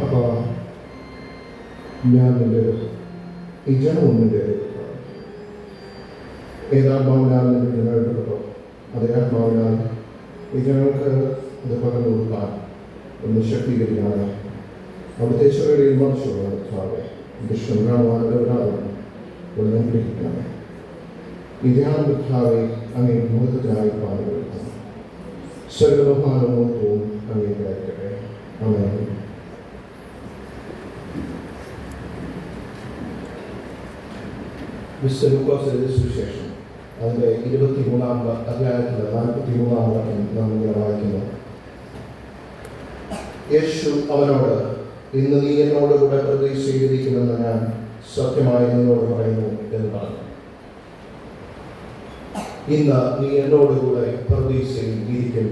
അപ്പോൾ ഞാൻ നിൻ്റെ ഈ ജനവും നിൻ്റെ ഏതാത്മാവിനാൽ നിന്റെ ജനമെടുത്തപ്പോൾ അതേ ആത്മാവിനാൽ ഈ ജനങ്ങൾക്ക് അത് പകർന്നു കൊടുക്കാൻ ഒന്ന് ശക്തീകരിക്കാതെ അവിടുത്തെ ചെറിയ മറിച്ചുള്ളവരെ ദുഷ്ടം കാണുവാനൊരാളാണ് ഒന്ന് അനുഗ്രഹിക്കാതെ ഈ ധ്യാനം കർത്താവെ അങ്ങേ മുഖത്തിനായി പാടുകൊടുക്കാം. സർവബഹുമാനവും അങ്ങേക്കായിരിക്കട്ടെ. ആമേൻ. വിശുദ്ധ ലൂക്കോസിന്റെ സുവിശേഷം അതിൻ്റെ 23 അധ്യായത്തിലെ 43 വാക്യം നാം ഇങ്ങനെ വായിക്കുന്നു. യേശു അവനോട്, ഇന്ന് നീ എന്നോട് കൂടെ പ്രതീക്ഷയിരിക്കുമെന്ന് ഞാൻ സത്യമായി നിന്നോട് പറയുന്നു എന്ന് പറഞ്ഞു. ഇന്ന് നീ എന്നോട് കൂടെ പ്രതീക്ഷയിൽ ഇരിക്കും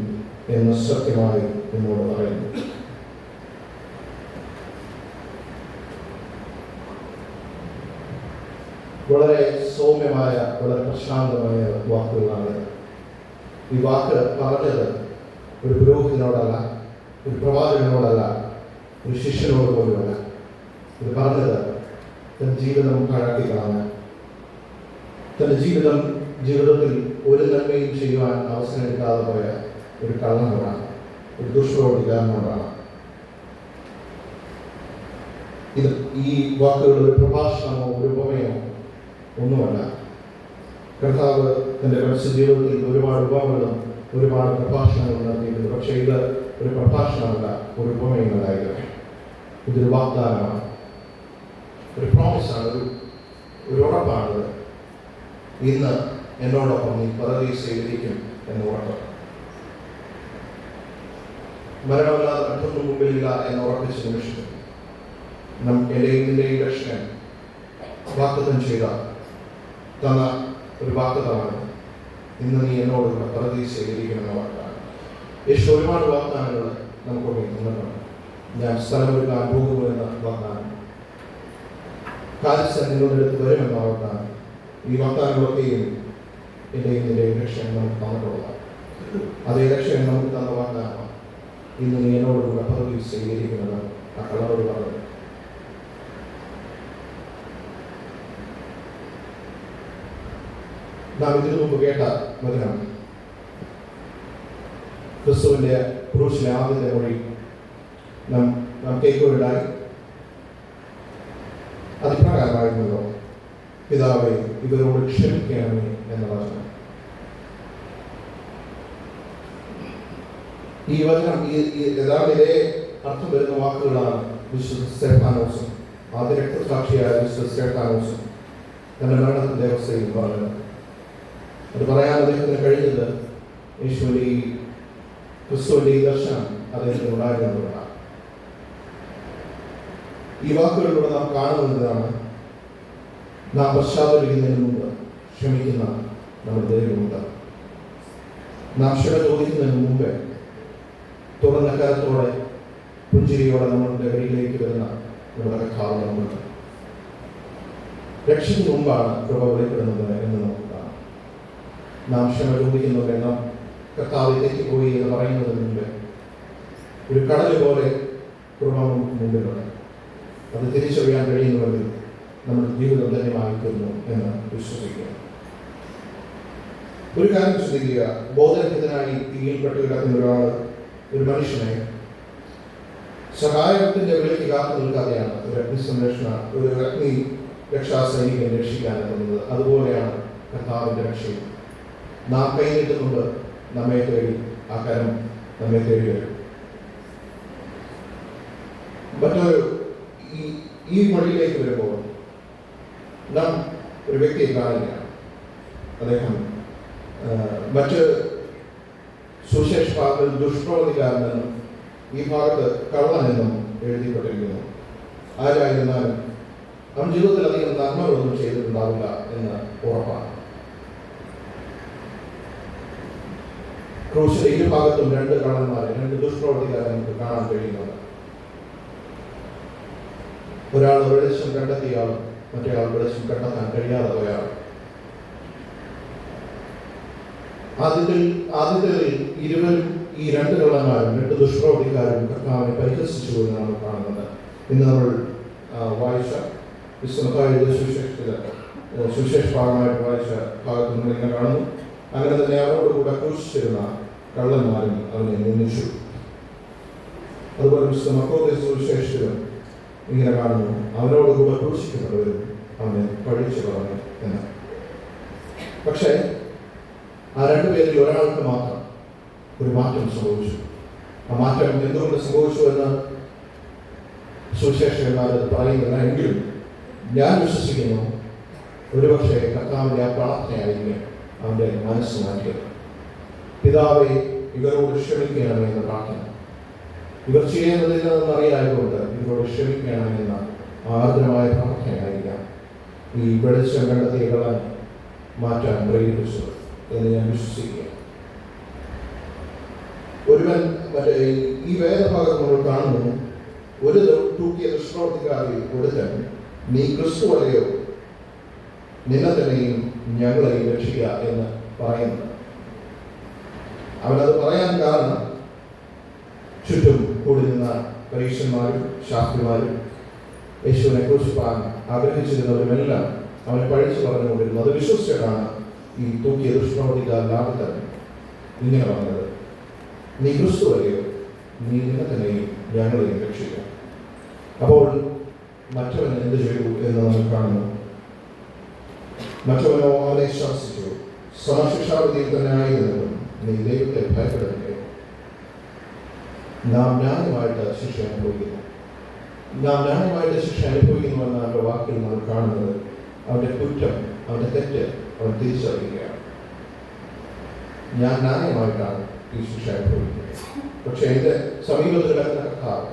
എന്ന് സത്യമായി നിന്നോട് പറയുന്നു. വളരെ സൗമ്യമായ, വളരെ പ്രശാന്തമായ വാക്കുകളാണ്. ഈ വാക്ക് പറഞ്ഞത് ഒരു പുരോഹിതനോടല്ല, ഒരു പ്രവാചകനോടല്ല, ഒരു ശിഷ്യനോട് പോലുമല്ല. ഇത് പറഞ്ഞത് തൻ്റെ ജീവിതം പാഴാക്കിക്കളാണ്. തൻ്റെ ജീവിതത്തിൽ ഒരു നന്മയും ചെയ്യുവാൻ അവസരം എടുക്കാതെ പോയ ഒരു കള്ളനോടാണ്, ഒരു ദുഷ്പ്രവർത്തിക്കാരനോടാണ്. ഇത് ഈ വാക്കുകൾ ഒരു പ്രഭാഷണമോ ഒരു ഉപമയോ ഒന്നുമല്ല. കർത്താവ് തൻ്റെ മനുഷ്യ ജീവിതത്തിൽ ഒരുപാട് ഉപമകളും ഒരുപാട് പ്രഭാഷണങ്ങളും നടത്തിയിട്ടുണ്ട്. പക്ഷേ ഇത് ഒരു പ്രഭാഷണമല്ല, ഒരു ഉപമയുമല്ലായിരുന്നു. ഇതൊരു വാഗ്ദാനമാണ്, ഒരു പ്രോമിസാണ്, ഒരു ഉറപ്പാണ്. ഇന്ന് എന്നോടൊപ്പം നീ പരദീസയിലിരിക്കും എന്ന് ഉറപ്പ്. മരണമില്ലാതെ മറ്റൊന്നും മുമ്പിലില്ല എന്ന് ഉറപ്പിച്ച നിമിഷം എൻ്റെയും നിൻ്റെയും രക്ഷകൻ വാഗ്ദത്തം ചെയ്ത തന്ന ഒരു വാഗ്ദത്തമാണ് ഇന്ന് നീ എന്നോട് പരദീസയിലിരിക്കുമെന്ന വാഗ്ദാനം. യേശു ഒരുപാട് വാഗ്ദാനങ്ങൾ നമുക്കൊക്കെ തന്നിട്ടുണ്ട്. ഞാൻ സ്ഥലമൊരുക്കാൻ പോകുമെന്ന വാഗ്ദാനം, കാര്യസ്ഥൻ നിങ്ങളുടെ അടുത്ത് വരുമെന്ന വാഗ്ദാനം. ഈ വാഗ്ദാനങ്ങളൊക്കെയും എൻ്റെയും നിൻ്റെയും രക്ഷകൻ നമുക്ക് തന്നിട്ടുള്ളതാണ്. അതേ രക്ഷകൻ നമുക്ക് തന്ന വാഗ്ദാനമാണ് ഇന്ന് നീ എന്നോടുകൂടെ പരദീസയിലിരിക്കുന്നത് ആ കള്ളനോട് പറഞ്ഞത്. നാം ഇതിനു മുമ്പ് കേട്ട വചനം ക്രിസ്തുവിൻ്റെ ക്രൂശിലെ ആദ്യത്തെ മൊഴി നാം കേൾക്കുകയുണ്ടായി. അതിപ്രകാരമായിരുന്നല്ലോ, പിതാവേ ഇവരോട് ക്ഷമിക്കണമേ എന്ന വചനം. ഈ വചനം യഥാർത്ഥ ഇതേ അർത്ഥം വരുന്ന വാക്കുകളാണ് വിശുദ്ധ സ്തെഫാനോസും, ആദ്യ രക്തസാക്ഷിയായ വിശുദ്ധ സ്തെഫാനോസും തന്റെ മരണത്തിന്റെ അവസ്ഥയിൽ പറഞ്ഞത്. അത് പറയാൻ അദ്ദേഹത്തിന് കഴിഞ്ഞത് യേശുവിൻ്റെ ഈ ക്രിസ്തുവിൻ്റെ ഈ ദർശനം അദ്ദേഹത്തിന് ഉണ്ടായിരുന്നതാണ്. ഈ വാക്കുകളിലൂടെ നാം കാണുന്നതാണ് നാം പശ്ചാത്തലിക്കുന്നതിന് മുമ്പ് ക്ഷമിക്കുന്ന നമ്മുടെ ദൈവമുണ്ട്. നാം ക്ഷമ ചോദിക്കുന്നതിന് മുമ്പേ തുറന്ന കരത്തോടെ പുഞ്ചിരിയോടെ നമ്മളുടെ വഴിയിലേക്ക് വരുന്ന നമ്മുടെ കർത്താവ് നമ്മളുണ്ട്. രക്ഷയ്ക്ക് മുമ്പാണ് കൃപ വെളിപ്പെടുന്നത് എന്ന് നമുക്ക് കാണാം. നാം ക്ഷമ ചോദിക്കുന്നത് നാം കർത്താവ് തെറ്റിപ്പോയി എന്ന് പറയുന്നതിന് മുമ്പേ ഒരു കടൽ പോലെ കൃപ നമുക്ക് മുമ്പിലുണ്ട്. അത് തിരിച്ചറിയാൻ കഴിയുന്നുവെങ്കിൽ നമ്മുടെ ജീവിതം ധന്യമായിത്തീരുന്നു എന്ന് വിശ്വസിക്കുക. ഒരു കാര്യം ശ്രദ്ധിക്കുക, ബോധരഹിതനായി തീയിൽപ്പെട്ട് കിടക്കുന്ന ഒരു മനുഷ്യനെ സഹായത്തിന്റെ വിലയ്ക്ക് കാത്തു നിൽക്കാതെയാണ് ഒരു അഗ്നി രക്ഷാസൈനികൻ രക്ഷിക്കാനെത്തുന്നത്. അതുപോലെയാണ് കർത്താവിന്റെ രക്ഷയും. നാം കൈനീട്ടുന്നുണ്ട്, നമ്മെ തേടി ആ കരം നമ്മെ തേടി വരും. മറ്റൊരു ഈ വഴിയിലേക്ക് വരുമ്പോൾ നാം ഒരു വ്യക്തിയെ കാണുകയാണ്. അദ്ദേഹം മറ്റ് സുശേഷ ഭാഗത്തിൽ ദുഷ്പ്രവർത്തിക്കാരനെന്നും ഈ ഭാഗത്ത് കള്ളനെന്നും എഴുതിപ്പെട്ടിരിക്കുന്നു. ആരായിരുന്നാലും അവൻ ജീവിതത്തിൽ അധികം നന്മകളൊന്നും ചെയ്തിട്ടുണ്ടാവില്ല എന്ന് ഉറപ്പാണ്. ക്രൂശിലെ ഇരുഭാഗത്തും രണ്ട് കള്ളന്മാരെ, രണ്ട് ദുഷ്പ്രവർത്തിക്കാരെ നമുക്ക് കാണാൻ കഴിയുന്നത്. ഒരാൾ വെളിച്ചം കണ്ടെത്തിയാളും മറ്റേയാൾ വെളിച്ചം കണ്ടെത്താൻ കഴിയാതെ പോയാൾ. ആദ്യത്തിൽ ഇരുവരും ഈ രണ്ട് കള്ളന്മാരും രണ്ട് ദുഷ്പ്രവർത്തിക്കാരും കർത്താവിനെ പരിഹസിച്ചു എന്ന് നമ്മൾ കാണുന്നത്. ഇന്ന് നമ്മൾ വായിച്ച വിശ്വനായ സുവിശേഷ ഭാഗമായിട്ട് വായിച്ച ഭാഗത്ത് നമ്മൾ ഇങ്ങനെ കാണുന്നു. അങ്ങനെ തന്നെ അവരോടുകൂടെ ക്രൂശിച്ചിരുന്ന കള്ളന്മാരും അവനെ നിന്ദിച്ചു. അതുപോലെ വിശുദ്ധ മർക്കോസിന്റെ സുവിശേഷത്തിലും ഇങ്ങനെ കാണുന്നു, അവനോടുകൂടെ ക്രൂശിക്കുന്നവരും അവനെ പഴിച്ചു പറഞ്ഞു എന്ന്. പക്ഷേ ആ രണ്ടുപേരിൽ ഒരാൾക്ക് മാത്രം ഒരു മാറ്റം സംഭവിച്ചു. ആ മാറ്റം എന്തുകൊണ്ട് സംഭവിച്ചു എന്ന് സുവിശേഷകന്മാർ പറയുന്നില്ല. എങ്കിലും ഞാൻ വിശ്വസിക്കുന്നു, ഒരുപക്ഷെ കർത്താവിൻ്റെ ആ പ്രാർത്ഥനയായിരിക്കും അവൻ്റെ മനസ്സ് മാറ്റിയത്. പിതാവെ, ഇവരോട് ക്ഷമിക്കണമേ എന്ന പ്രാർത്ഥന. ഇവർ ചെയ്യുന്നതില്ലെന്ന് അറിയായതുകൊണ്ട് ഇവരോട് ക്ഷമിക്കണമെന്ന ആർദ്രമായ പ്രാർത്ഥനയായിരിക്കാം ഈ വെളിച്ചം കണ്ടെത്തിയ കള്ളൻ മാറ്റാൻ പ്രേരിപ്പിച്ചത് എന്ന് ഞാൻ വിശ്വസിക്കുക. ഒരുവൻ ഈ വേദഭാഗം നമ്മൾ കാണുന്നു, ഒരു തൂക്കിയ ദുഷ്പ്രവർത്തിക്കാരിൽ ഒരുത്തൻ, നീ ക്രിസ്തുവല്ലയോ, നിന്നെ തന്നെയും ഞങ്ങളെയും രക്ഷിക്കുക എന്ന് പറയുന്നത്. അവനത് പറയാൻ കാരണം ചുറ്റും കൂടി നിന്ന പരീക്ഷന്മാരും ശാസ്ത്രിമാരും യേശുവിനെ ക്രൂശിപ്പാൻ ആഗ്രഹിച്ചിരുന്നവരുമെല്ലാം അവനെ പഴിച്ചു പറഞ്ഞുകൊണ്ടിരുന്നു. അത് വിശ്വസിച്ചിട്ടാണ് ഈ തൂക്കിയ ദുഷ്പ്രവർത്തിക്കാർ ലാഭത്തൻ ഇങ്ങനെ പറഞ്ഞത്, നീ ക്രിസ്തുവല്ലയോ, നീ നിന്നെ തന്നെയും ഞങ്ങളെയും രക്ഷിക്കുക. അപ്പോൾ മറ്റവൻ എന്ത് ചെയ്തു എന്ന് നമ്മൾ കാണുന്നു. മറ്റവനോ അവനെ ശാസിച്ചു, സമശിക്ഷാവിധിയിൽ തന്നെ ആയിരുന്നതും നീ ദൈവത്തെ ഭയപ്പെടുകയോ. നാം ന്യായമായിട്ട് ശിക്ഷ അനുഭവിക്കുന്നു. നാം ന്യായമായിട്ട് ശിക്ഷ അനുഭവിക്കുന്നുവെന്ന അവൻ്റെ വാക്കിൽ നമ്മൾ കാണുന്നത് അവൻ്റെ കുറ്റം, അവൻ്റെ തെറ്റ് അവൻ തിരിച്ചറിയുകയാണ്. ഞാൻ ന്യായമായിട്ടാണ് ഈ ശിക്ഷ അനുഭവിക്കുന്നത്. പക്ഷെ എൻ്റെ സമീപത്തിൽ കിടക്കുന്ന കർത്താവ്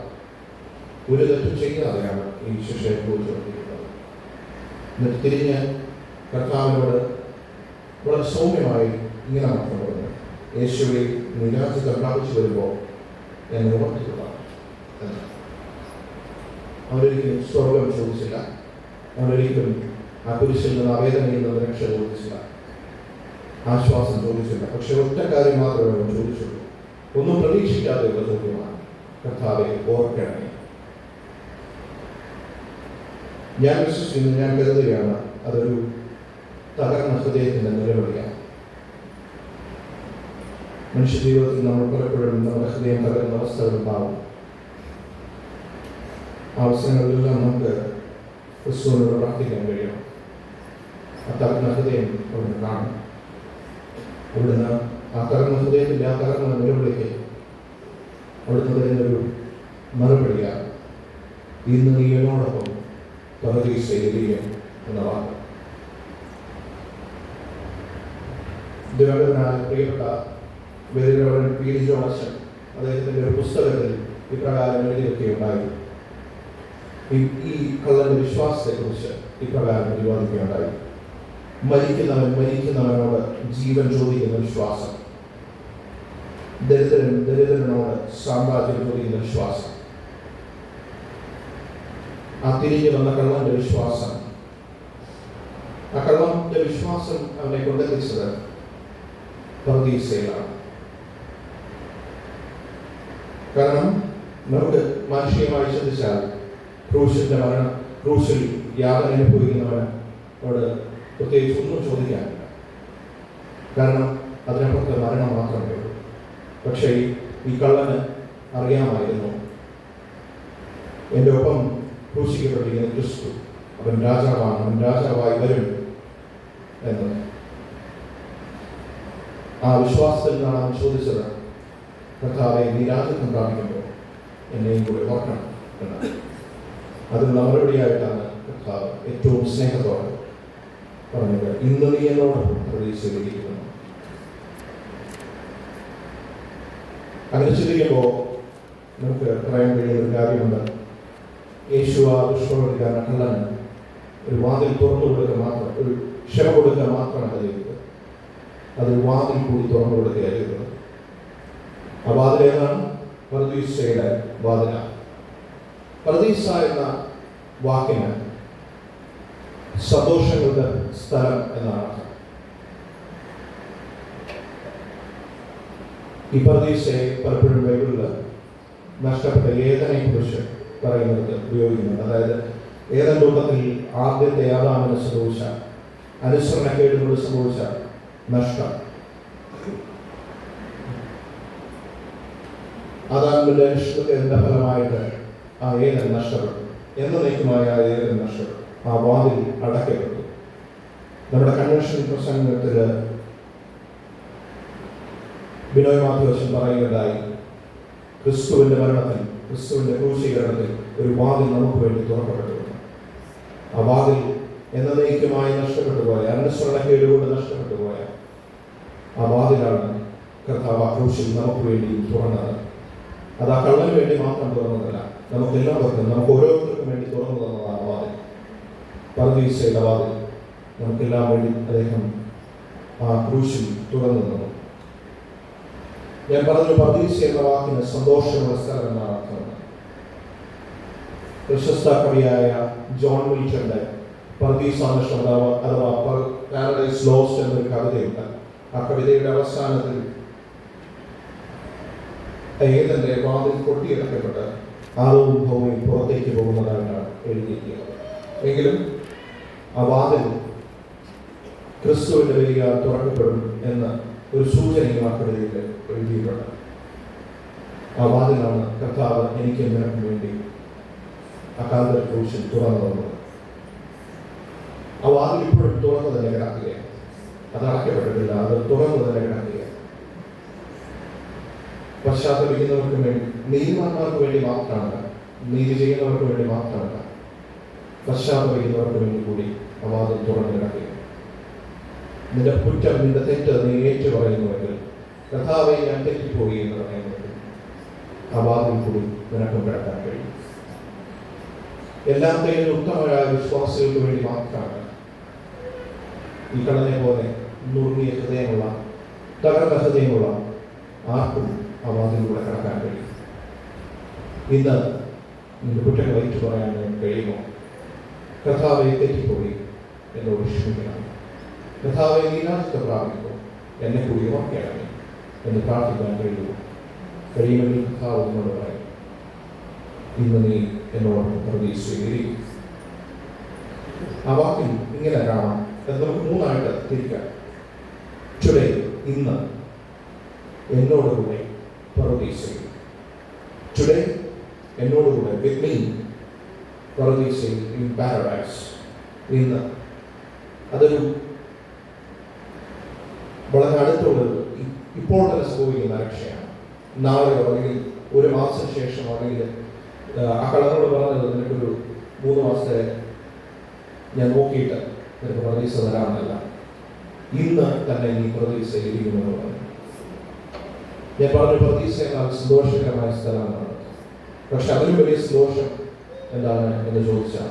ഒരു തെറ്റും ചെയ്യാതെയാണ് ഈ ശിക്ഷ അനുഭവിച്ചുകൊണ്ടിരിക്കുന്നത്. എന്നിട്ട് തിരിഞ്ഞ് കർത്താവിനോട് വളരെ സൗമ്യമായി ഇങ്ങനെ മാത്രം പറഞ്ഞു, യേശുവെ, നിരാശ പ്രാപിച്ചു വരുമ്പോൾ എന്നെ ഉറപ്പിക്കുക എന്ന്. അവരൊരിക്കലും സ്വർഗം ചോദിച്ചില്ല. അവരൊരിക്കലും ആ കുരിശിൽ നിന്ന് അവേദനയിൽ നിന്ന് രക്ഷ ചോദിച്ചില്ല, ആശ്വാസം ചോദിച്ചില്ല. പക്ഷെ ഒറ്റ കാര്യം മാത്രമേ അവൻ ചോദിച്ചുള്ളൂ. ഒന്നും പ്രതീക്ഷിക്കാതെയുള്ള ചോദ്യമാണ്, കർത്താവെ ഓർക്കണമേ. ഞാൻ വിശ്വസിക്കുന്നു, ഞാൻ കരുതുകയാണ്, അതൊരു തകർന്ന ഹൃദയത്തിൻ്റെ നിലവിളിയാണ്. മനുഷ്യ ജീവിതത്തിൽ നമ്മൾ പലപ്പോഴും നമ്മുടെ ഹൃദയം തകർന്ന അവസ്ഥകളുണ്ടാവും. അവസരങ്ങളിലെല്ലാം നമുക്ക് ക്രിസ്തുവിനോട് പ്രാർത്ഥിക്കാൻ കഴിയണം. ആ തകർന്ന ഹൃദയം അവിടുന്ന് കാണും. അവിടുന്ന് ആ തകർന്ന ഹൃദയത്തിൻ്റെ ആ തകർന്ന നിലവിളിക്ക് അവിടുന്ന് തരുന്നൊരു മറുപടിയാണ്, ഇന്ന് നീ എന്നോടൊപ്പം പരദീസയിലിരിക്കും എന്ന വാക്ക്. ദിവംഗതനായ പ്രിയപ്പെട്ട വേദികളവൻ പി ഡി ജോണസൻ അദ്ദേഹത്തിൻ്റെ ഒരു പുസ്തകത്തിൽ ഇപ്രകാരം എഴുതിയൊക്കെയുണ്ടായി. ഈ കള്ളന്റെ വിശ്വാസത്തെക്കുറിച്ച് ഇപ്രകാരം പ്രതിപാദിക്കുകയുണ്ടായി. മരിക്കുന്നവനോട് ജീവൻ ചോദിക്കുന്ന വിശ്വാസം, ദരിദ്രനോട് സാമ്രാജ്യം ചോദിക്കുന്ന വിശ്വാസം, ആ തിരിഞ്ഞു വന്ന കള്ളന്റെ വിശ്വാസം, ആ കള്ളന്റെ വിശ്വാസം അവനെ കൊണ്ടെത്തിച്ചത് പർദീസയിലാണ്. കാരണം നമുക്ക് മാനുഷികമായി ചിന്തിച്ചാൽ ക്രൂശിൽ യാതന അനുഭവിക്കുന്നവനോട് പ്രത്യേകിച്ച് ഒന്നും ചോദിക്കാനില്ല. കാരണം അതിനപ്പുറത്ത് മരണം മാത്രമേ ഉള്ളൂ. പക്ഷേ ഈ കള്ളന് അറിയാമായിരുന്നു, എൻ്റെ ഒപ്പം ക്രൂശിക്കപ്പെട്ടിരിക്കുന്ന ക്രിസ്തു, അവൻ രാജാവാണ്, അവൻ രാജാവായി വരും എന്നത്. ആ വിശ്വാസത്തിൽ നിന്നാണ് അവൻ ചോദിച്ചത്, കർത്താവെ, നീ രാജ്യത്വം പ്രാപിക്കുമ്പോൾ എന്നെയും കൂടെ ഓർക്കണം എന്നാണ്. അതിനുള്ള മറുപടിയായിട്ടാണ് കർത്താവ് ഏറ്റവും സ്നേഹത്തോടെ പറഞ്ഞത്, ഇന്ന് നീ എന്നോടൊപ്പം പ്രതീക്ഷിച്ചിരിക്കുന്നു. അങ്ങനെ ചിന്തിക്കുമ്പോൾ നമുക്ക് പറയാൻ കഴിയുന്ന ഒരു കാര്യമുണ്ട്. യേശു ആ ദുഷ്പ്രവർത്തിക്കാരൻ കള്ളന് ഒരു വാതിൽ തുറന്നു കൊടുക്കുക മാത്രം, ഒരു ക്ഷമ കൊടുക്കുക മാത്രമല്ല ചെയ്തത്, അതൊരു വാതിൽ കൂടി തുറന്നു കൊടുക്കുകയാണ് ചെയ്തത്. ആ വാതിൽ ഏതാണ്? പർദീസയുടെ വാതിലാണ്. പർദീസ എന്ന വാക്കിന് സന്തോഷങ്ങളുടെ സ്ഥലം എന്നാണ് അർത്ഥം. ഈ പർദീസയെ പലപ്പോഴും ബൈബിളിൽ നഷ്ടപ്പെട്ട ഏദനെ കുറിച്ച് പറയുന്നത് ഉപയോഗിക്കുന്നുണ്ട്. അതായത് ഏദൻ തോട്ടത്തിൽ ആദ്യത്തെ ആദാമിന് സംഭവിച്ച അനുസരണക്കേടുകൊണ്ട് സംഭവിച്ച നഷ്ടം, ആദാമിന്റെ അനുഷ്ഠിതത്തിന്റെ ഫലമായിട്ട് ആ ഏദൻ നഷ്ടപ്പെട്ടു. എന്നേക്കുമായ ആ ഏദൻ നഷ്ടപ്പെട്ടു. ആ വാതിൽ അടയ്ക്കപ്പെട്ടു. നമ്മുടെ കൺവെൻഷൻ പ്രസംഗത്തിൽ ബിനോയ് മാത്യുവച്ചൻ പറയുകയുണ്ടായി, ക്രിസ്തുവിന്റെ മരണത്തിൽ, ക്രിസ്തുവിന്റെ ക്രൂശീകരണത്തിൽ ഒരു വാതിൽ നമുക്ക് വേണ്ടി തുറക്കപ്പെട്ടു. ആ വാതിൽ എന്നേക്കുമായി നഷ്ടപ്പെട്ടു പോയ, അനുസരണക്കേടുകൊണ്ട് നഷ്ടപ്പെട്ടു പോയ ആ വാതിലാണ് കർത്താവ് ആ ക്രൂശിൽ നമുക്ക് വേണ്ടി തുറന്നത്. അത് ആ കള്ളന് വേണ്ടി മാത്രം തുറന്നതല്ല, നമുക്ക് എല്ലാവർക്കും, നമുക്ക് ഓരോരുത്തർക്കും വേണ്ടി തുറന്നു തന്നതാണ് വാതിൽ. പർദീസയുടെ വാതിൽ നമുക്കെല്ലാം വേണ്ടി അദ്ദേഹം ആ ക്രൂശിൽ തുറന്നു തന്നു. ഞാൻ പറഞ്ഞു, പർദീസ എന്ന വാക്കിന് സന്തോഷമുള്ള സ്ഥലം എന്നാണ് അർത്ഥം. പ്രശസ്ത കവിയായ ജോൺ മിൽട്ടന്റെ പർദീസ അഥവാ പാരഡൈസ് ലോസ്റ്റ് എന്നൊരു കവിതയുണ്ട്. ആ കവിതയുടെ അവസാനത്തിൽ ഏദന്റെ വാതിൽ കൊട്ടിയടക്കപ്പെട്ട് ആദവും ഹവ്വയും പുറത്തേക്ക് പോകുന്നതായിട്ടാണ് എഴുതിയിരിക്കുന്നത്. എങ്കിലും ആ വാതിൽ ക്രിസ്തുവിന്റെ വരിക തുറക്കപ്പെടും എന്ന ഒരു സൂചനയും ആ കവിതയിൽ എഴുതിയിട്ടുണ്ട്. ആ വാതിലാണ് കർത്താവ് എനിക്ക് നിനക്ക് വേണ്ടി അകാല ക്രൂശിൽ തുറന്നു തന്നത്. ആ വാതിൽ ഇപ്പോഴും തുറന്നു തന്നെ കിടക്കുകയാണ്. അത് അടയ്ക്കപ്പെട്ടിട്ടില്ല, അത് തുറന്നു തന്നെ കിടക്കുകയാണ്. പശ്ചാത്തലിക്കുന്നവർക്ക് വേണ്ടി, നീതിമാന്മാർക്ക് വേണ്ടി മാത്രമാണ്, നീതി ചെയ്യുന്നവർക്ക് വേണ്ടി മാത്രമല്ല, പശ്ചാത്തലിക്കുന്നവർക്ക് വേണ്ടി കൂടി ആ വാതിൽ തുറന്നു കിടക്കുകയാണ്. നിന്റെ കുറ്റം, നിന്റെ തെറ്റ് നീ ഏറ്റു പറയുന്നുവെങ്കിൽ, കർത്താവെ ഞാൻ തെറ്റിപ്പോയി എന്ന് പറയുന്നുവെങ്കിൽ, ആ വാതിൽ കൂടി നിനക്കും കിടക്കാൻ കഴിയും. എല്ലാത്തെയും ഉത്തമമായ വിശ്വാസികൾക്ക് വേണ്ടി മാത്രമാണ് ഈ കടനെ പോലെ നുറുങ്ങിയ ഹൃദയമുള്ള, തകർന്ന ഹൃദയമുള്ള ആർക്കും ആ വാതിലൂടെ കടക്കാൻ കഴിയും. ഇന്ന് നിന്റെ കുറ്റങ്ങൾ ഏറ്റു പറയാൻ കഴിയുമോ? കർത്താവെ തെറ്റിപ്പോയി എന്നോട് ക്ഷമിക്കണം, കർത്താവെ നീരാജത്തെ പ്രാപിക്കുമോ, എന്നെ കൂടി ഓർക്കണമേ എന്ന് പ്രാർത്ഥിക്കാൻ കഴിയുമോ? കഴിയുമെങ്കിൽ കർത്താവ് എന്നോട് പറയും, ഇന്ന് നീ എന്നോട് പ്രതീക്ഷിച്ചിരിക്കും. ആ വാക്കിൽ ഇങ്ങനെ കാണാം. അത് നമുക്ക് മൂന്നായിട്ട് തിരിക്കാം. ടുഡേ, ഇന്ന് എന്നോടുകൂടെ പറുദീസയിൽ. ടുഡേ എന്നോടുകൂടെ, വിത്ത് മീ പറുദീസയിൽ, ഇൻ പാരഡൈസ്. ഇന്ന് അതൊരു വളരെ അടുത്തുള്ളത്, ഇപ്പോൾ തന്നെ സംഭവിക്കുന്ന രക്ഷയാണ്. നാളെയോ അല്ലെങ്കിൽ ഒരു മാസം ശേഷം അല്ലെങ്കിൽ ആ കളറോട് പറഞ്ഞത് നിനക്കൊരു 3 മാസത്തെ ഞാൻ നോക്കിയിട്ട് നിനക്ക് പ്രതീക്ഷ തരാമെന്നല്ല, ഇന്ന് തന്നെ നീ പ്രതീക്ഷയിരിക്കുമെന്ന് പറഞ്ഞു. ഞാൻ പറഞ്ഞു, പ്രതീക്ഷ എന്നാൽ സന്തോഷകരമായ സ്ഥലമാണ്. പക്ഷെ അതിലും വലിയ സന്തോഷം എന്താണ് എന്ന് ചോദിച്ചാൽ,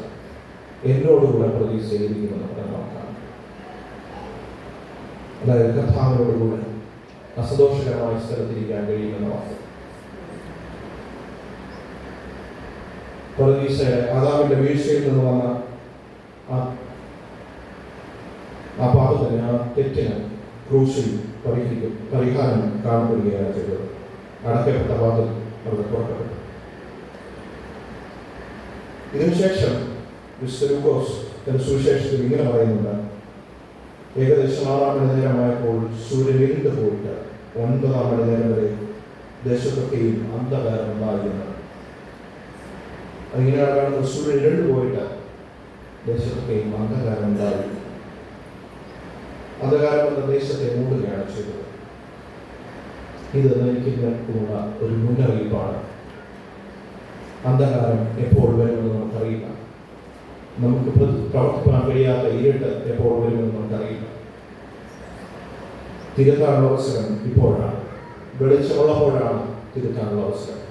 എന്നോടുകൂടെ പ്രതീക്ഷയിരിക്കുമെന്ന് വാക്കാണ്. അതായത് കർത്താവിനോടുകൂടെ അസന്തോഷകരമായ സ്ഥലത്തിരിക്കാൻ കഴിയുമെന്ന വാക്ക്. പറുദീസയുടെ ആദാമിന്റെ വീഴ്ചയിൽ നിന്ന് വന്ന ആ പാപത്തിന്, ആ തെറ്റിന് ക്രൂശിൽ പരിഹാരം കാണപ്പെടുകയാണ് ചെയ്തത്. അടയ്ക്കപ്പെട്ട വാതിൽ അവിടെ തുറക്കപ്പെട്ടു. ഇതിനുശേഷം മിസ്റ്റർ ലൂക്കോസ് തന്റെ സുവിശേഷത്തിൽ ഇങ്ങനെ പറയുന്നുണ്ട്, ഏകദേശം 6 മണി നേരമായപ്പോൾ സൂര്യൻ ഇരുണ്ട് പോയിട്ട് 9 മണി നേരം വരെ ദേശത്തൊക്കെയും അന്ധകാരം ഉണ്ടായിരുന്നു. അതിങ്ങനെയാണ് കാണുന്നത്, സൂര്യൻ ഇരുണ്ട് പോയിട്ട് ദേശത്തൊക്കെയും അന്ധകാരം ഉണ്ടായി. അന്ധകാരം എന്ന ദേശത്തെ മൂടുകയാണ് ചെയ്തത്. ഇത് എനിക്ക് നിൽക്കുന്ന ഒരു മുന്നറിയിപ്പാണ്. അന്ധകാരം എപ്പോൾ വരുമെന്ന് നമുക്കറിയില്ല. നമുക്ക് പ്രവർത്തിക്കാൻ കഴിയാത്ത ഇരുട്ട് എപ്പോൾ വരുമെന്ന് നമുക്കറിയില്ല. തിരുത്താനുള്ള അവസരം ഇപ്പോഴാണ്. വെളിച്ചമുള്ളപ്പോഴാണ് തിരുത്താനുള്ള അവസരം.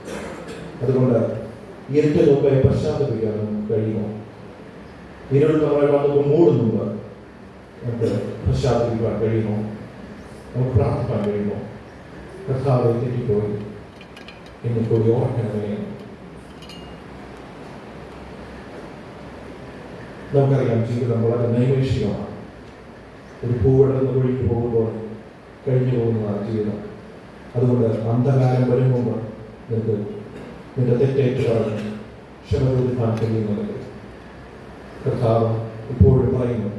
അതുകൊണ്ട് ഇരുട്ട് മുമ്പേ പശ്ചാത്തപിക്കാൻ നമുക്ക് കഴിയുമോ? ഇരുൾ നമ്മളെ വന്നപ്പോൾ മൂടുന്നുമ്പ് നമുക്ക് പശ്ചാത്തപിക്കാൻ കഴിയുമോ? നമുക്ക് പ്രാർത്ഥിക്കാൻ കഴിയുമോ? കർത്താവെ തെറ്റിപ്പോയി, എന്നെ കൂടി ഓർക്കണമേ. നമുക്കറിയാം, ജീവിതം വളരെ നൈമിഷികമാണ്. ഒരു പൂവിടുന്ന വഴിക്ക് പോകുമ്പോൾ കഴിഞ്ഞു പോകുന്നതാണ് ജീവിതം. അതുകൊണ്ട് അന്ധകാലം വരും മുമ്പ് നിനക്ക് നിന്റെ തെറ്റേറ്റ് പറഞ്ഞ് ക്ഷമ ചോദിക്കാൻ കഴിയുന്നുണ്ടെങ്കിൽ കർത്താവ് ഇപ്പോഴും പറയുന്നു,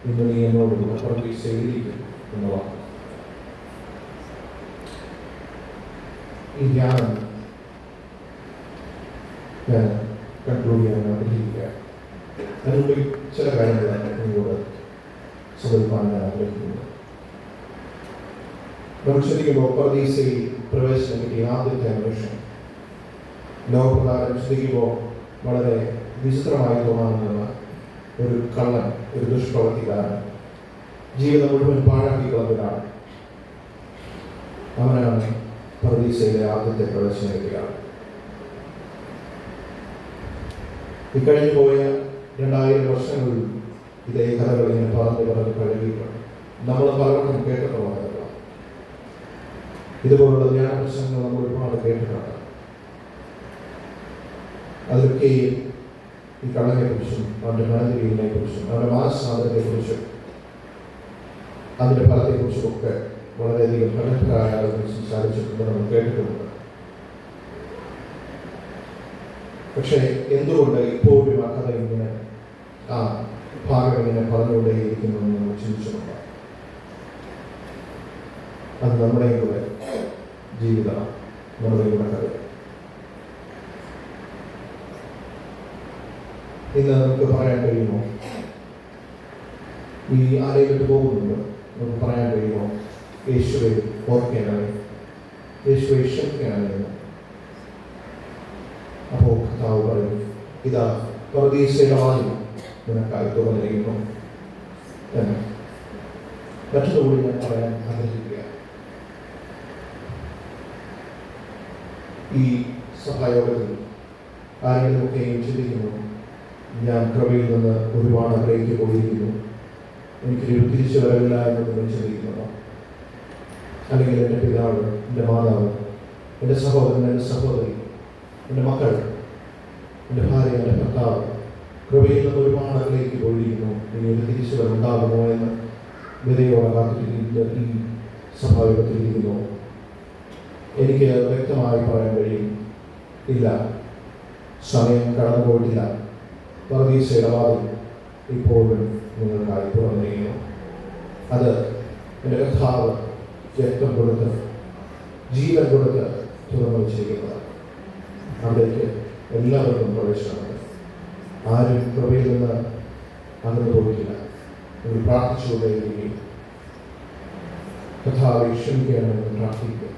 ഇന്ന് നീ എന്നോട് പ്രതീക്ഷയിലിരിക്കും എന്ന വാക്ക്. ഈ ധ്യാനം ഞാൻ കൺക്ലൂഡ് ചെയ്യാൻ ആഗ്രഹിക്കുക. അതിനുള്ളിൽ ചില കാര്യങ്ങളാണ് നിങ്ങളോട് സമർപ്പിക്കാൻ ഞാൻ ആഗ്രഹിക്കുന്നത്. നമ്മൾ ചിന്തിക്കുമ്പോൾ പർദീസയിൽ പ്രവേശനം കിട്ടിയ ആദ്യത്തെ അന്വേഷണം ലോകപ്രകാരം ചിന്തിക്കുമ്പോൾ വളരെ വിചിത്രമായി തോന്നാവുന്ന ഒരു കള്ളൻ, ഒരു ദുഷ്പ്രവർത്തിക്കാരൻ, ജീവിതം മുഴുവൻ പാഴാക്കി കളഞ്ഞൊരാൾ, അവനാണ് പർദീസയിലെ ആദ്യത്തെ പ്രവേശനം കിട്ടിയ ആൾ. ഇക്കഴിഞ്ഞു പോയ 2000 വർഷങ്ങളിൽ ഇതേ കഥകൾ ഇങ്ങനെ പറഞ്ഞു കഴിയുകയാണ്. നമ്മൾ പലവട്ടം കേട്ടിട്ടുള്ള കഥകളാണ്. ഇതുപോലുള്ള ധ്യാന പ്രശ്നങ്ങൾ നമ്മൾ ഒരുപാട് കേട്ടിട്ടുണ്ട്. അതിലൊക്കെ ഈ കള്ളനെ കുറിച്ചും അവൻ്റെ മനതിരിയെ കുറിച്ചും അവൻ്റെ മാനസാന്തരത്തെ കുറിച്ചും അതിൻ്റെ ഫലത്തെക്കുറിച്ചും ഒക്കെ വളരെയധികം പ്രഗത്ഭരായ ആളുകൾ സംസാരിച്ചിട്ടുണ്ട്, നമ്മൾ കേട്ടിട്ടുണ്ട്. പക്ഷേ എന്തുകൊണ്ട് ഇപ്പോഴും ആ കഥ ഇങ്ങനെ ആ ഭാഗം ഇങ്ങനെ പറഞ്ഞുകൊണ്ടേയിരിക്കുന്നു എന്ന് നമ്മൾ ചിന്തിച്ചിട്ടുണ്ട്. അത് നമ്മുടെയും കൂടെ ജീവിതം, നമ്മുടെയും കൂടെ കഥ. ഇന്ന് നമുക്ക് പറയാൻ കഴിയുമോ, ഈ ആലയത്തിട്ട് പോകുന്നുണ്ട്, നമുക്ക് പറയാൻ കഴിയുമോ യേശുവെ ഓർക്കാനായി, യേശുവെ ക്ഷമിക്കാനായിരുന്നു? അപ്പോൾ കർത്താവ് പറയും, ഇതാ പർദീസയുടെ വാതിൽ നിനക്കായി തുറന്നിരിക്കുന്നു എന്ന്. മറ്റൊന്നുകൂടി ഞാൻ പറയാൻ ആഗ്രഹിക്കുക. ഈ സഭായോഗത്തിൽ ആരെങ്കിലുമൊക്കെയും ചിന്തിക്കുന്നു, ഞാൻ കൃപയിൽ നിന്ന് ഒരുപാട് അകലേക്ക് പോയിരിക്കുന്നു, എനിക്കൊരു തിരിച്ചു വരവില്ല എന്ന് നിങ്ങൾ ചിന്തിക്കുന്നതോ? അല്ലെങ്കിൽ എൻ്റെ പിതാവ്, എൻ്റെ മാതാവ്, എൻ്റെ സഹോദരൻ, എൻ്റെ സഹോദരി, എൻ്റെ മക്കൾ, എൻ്റെ ഭാര്യ, എൻ്റെ ഭർത്താവ് കൃപയിൽ നിന്ന് ഒരുപാട് അകലേക്ക് പോയിരിക്കുന്നു, ഇനി ഒരു തിരിച്ചു വരവുണ്ടാകുമോ എന്ന് വിധയോടെ കാത്തിരിക്കുന്ന ഈ സഭായോഗത്തിലിരിക്കുന്നു. എനിക്ക് വ്യക്തമായി പറയാൻ കഴിയും, ഇല്ല, സമയം കടന്നു പോയിട്ടില്ല. പർദീസയുടെ വാതിൽ ഇപ്പോഴും നിങ്ങൾക്കായി തുറന്നിരിക്കുന്നു. അത് എൻ്റെ കർത്താവ് രക്തം കൊടുത്ത്, ജീവൻ കൊടുത്ത് തുറന്നു വച്ചിരിക്കുന്നത്. അവിടേക്ക് എല്ലാവർക്കും പ്രവേശനമുണ്ട്. ആരും കൃപയിൽ നിന്ന് അങ്ങനെ പോയിട്ടില്ല. നിങ്ങൾ പ്രാർത്ഥിച്ചുകൊണ്ടേയിരിക്കും. കർത്താവെ ക്ഷമിക്കണമെന്ന് പ്രാർത്ഥിക്കുക,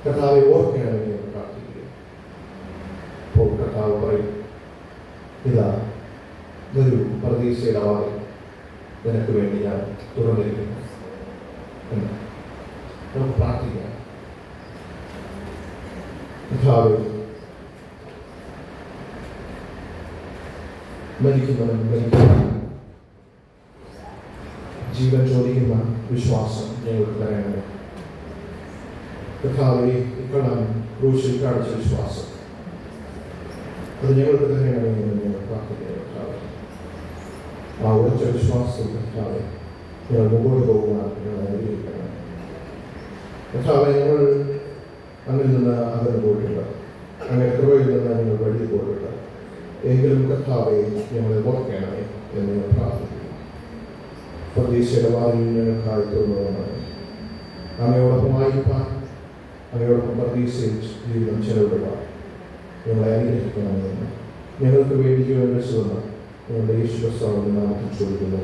കർത്താവെ ഓർക്കണമെന്ന് പ്രാർത്ഥിക്കുക. അപ്പോൾ കർത്താവ് പറയും, ഇതാ ഒരു പർദീസയുടെ വാതിൽ നിനക്ക് വേണ്ടി ഞാൻ തുറന്നിരിക്കുന്നു എന്ന്. നമുക്ക് പ്രാർത്ഥിക്കാം. കർത്താവെ, മരിക്കുന്നവൻ ജീവൻ ചോദിക്കുന്ന വിശ്വാസം ഞങ്ങൾക്ക് തരണമേ. കർത്താവെ, ഇക്കളം ക്രൂശിൽ കാണിച്ച വിശ്വാസം അത് ഞങ്ങൾക്ക് തരണമേ എന്ന് ഞങ്ങൾ പ്രാർത്ഥിക്കുന്നു. കർത്താവെ, ആ ഉറച്ച വിശ്വാസത്തിൽ കർത്താവെ ഞങ്ങൾ മുമ്പോട്ട് പോകുവാൻ ഞങ്ങൾ അനുഗ്രഹിക്കണം. കർത്താവെ, ഞങ്ങൾ അങ്ങിൽ നിന്ന് അകന്നു പോയിട്ടുണ്ട്, അങ്ങനെ കൃപയിൽ നിന്ന് ഞങ്ങൾ വഴി പോയിട്ടുണ്ട്. എങ്കിലും കർത്താവെ ഞങ്ങളെ ഓർക്കണമേ എന്ന് ഞങ്ങൾ പ്രാർത്ഥിക്കുന്നു. പർദീസയുടെ വാതിൽ ഞങ്ങൾക്കായി തുറന്നുകൊണ്ടാണ് അങ്ങയോടൊപ്പമായിരിക്കാൻ, അങ്ങയോടൊപ്പം പർദീസയിൽ ജീവിതം ചെലവിടുവാൻ ഞങ്ങളെ അനുഗ്രഹിക്കണമെന്ന് ഞങ്ങൾക്ക് വേണ്ടി ജീവൻ വെച്ചുകൊണ്ട് ഞങ്ങളുടെ യേശുക്രിസ്തുവിന്റെ നാമത്തിൽ ചോദിക്കുന്നു.